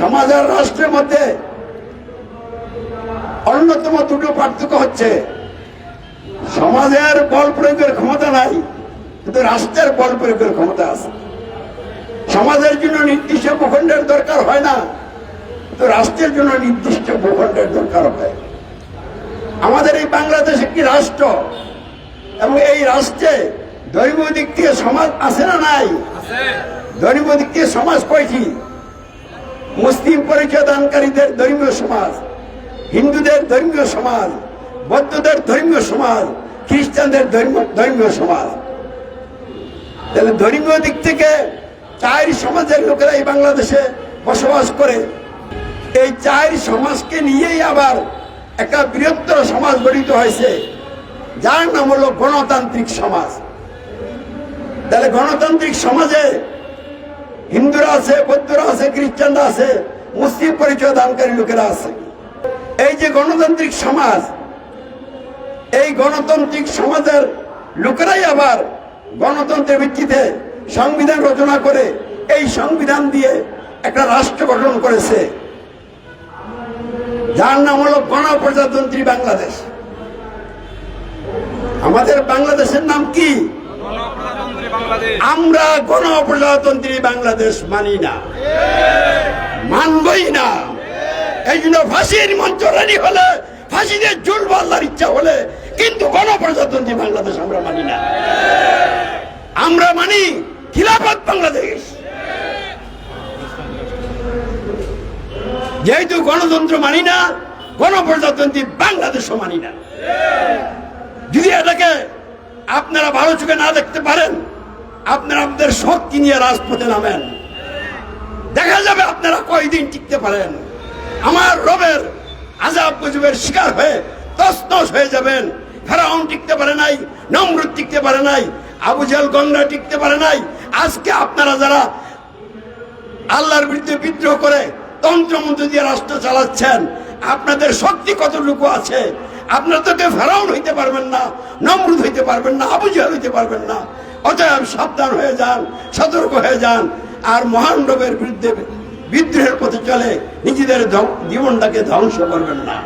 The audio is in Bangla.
সমাজ আর রাষ্ট্রের মধ্যে অন্যতম দুটো পার্থক্য হচ্ছে, সমাজের বল প্রয়োগের ক্ষমতা নাই, কিন্তু রাষ্ট্রের বল প্রয়োগের ক্ষমতা আছে। সমাজের জন্য নির্দিষ্ট ভূখণ্ডের দরকার হয় না, কিন্তু রাষ্ট্রের জন্য নির্দিষ্ট ভূখণ্ডের দরকার হয়। আমাদের এই বাংলাদেশ একটি রাষ্ট্র, এবং এই রাষ্ট্রে ধর্মীয় দিক থেকে সমাজ আছে না নাই? ধর্মীয় দিক থেকে সমাজ কয়টি? মুসলিম পরিচয় দানকারীদের ধর্মীয় সমাজ, হিন্দুদের ধর্মীয় সমাজ, বৌদ্ধদের ধর্মীয় সমাজ, খ্রিস্টানদের ধর্মীয় সমাজ। তাহলে ধর্মীয় দিক থেকে চার সমাজের লোকেরা এই বাংলাদেশে বসবাস করে। এই চার সমাজকে নিয়েই আবার একটা বৃহত্তর সমাজ গঠিত হয়েছে, যার নাম হলো গণতান্ত্রিক সমাজ। তাহলে গণতান্ত্রিক সমাজে হিন্দুরা আছে, বৌদ্ধরা আছে, খ্রিস্টানরা আছে, মুসলিম পরিচয় দানকারী লোকেরা আছে। এই যে গণতান্ত্রিক সমাজ, এই গণতান্ত্রিক সমাজের লোকেরাই আবার গণতন্ত্রের ভিত্তিতে সংবিধান রচনা করে এই সংবিধান দিয়ে একটা রাষ্ট্র গঠন করেছে, যার নাম হলো গণপ্রজাতন্ত্রী বাংলাদেশ। আমাদের বাংলাদেশের নাম কি? আমরা গণপ্রজাতন্ত্রী বাংলাদেশ মানি না, মানবই না। এই জন্য ফাঁসির মঞ্চ রেডি হলে, ফাঁসিতে ঝুলব আল্লাহর ইচ্ছা হলে, কিন্তু গণপ্রজাতন্ত্রী বাংলাদেশ আমরা মানি না। আমরা মানি খিলাফত বাংলাদেশ। যেহেতু গণতন্ত্র মানি না, গণপ্রজাতন্ত্রী বাংলাদেশও মানি না। যদি এটাকে আপনারা ভালো চোখে না দেখতে পারেন, আপনারা আপনাদের শক্তি নিয়ে রাজপথে নামেন, দেখা যাবে আপনারা কয়দিন টিকতে পারেন। আমার রবের আযাব গজবের শিকার হয়ে তছনছ হয়ে যাবেন। ফেরাউন টিকতে পারে নাই, নমরুদ টিকতে পারে নাই, আবু জাহেল গঙ্গা টিকতে পারে নাই। আজকে আপনারা যারা আল্লাহর বিরুদ্ধে বিদ্রোহ করে তন্ত্রমন্ত্র দিয়ে রাষ্ট্র চালাচ্ছেন, আপনাদের শক্তি কতটুকু আছে? আপনারা তো কেউ ফেরাউন হইতে পারবেন না, নমরুদ হইতে পারবেন না, আবু জাহেল হইতে পারবেন না। অতএব সাবধান হয়ে যান, সতর্ক হয়ে যান, আর মহান রবের বিরুদ্ধে বিদ্রোহের পথে চলে নিজেদের জীবনটাকে ধ্বংস করবেন না।